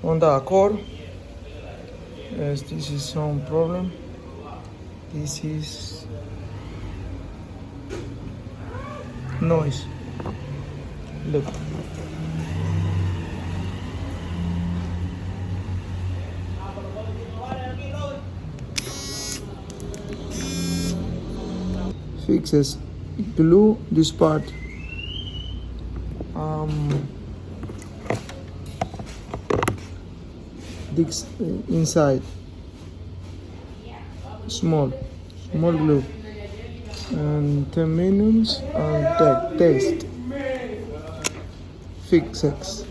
on the accord. Yes, this is some problem. This is noise. Look. Fixes. Glue this part. This inside. Small glue. And 10 minutes and taste. Fixes.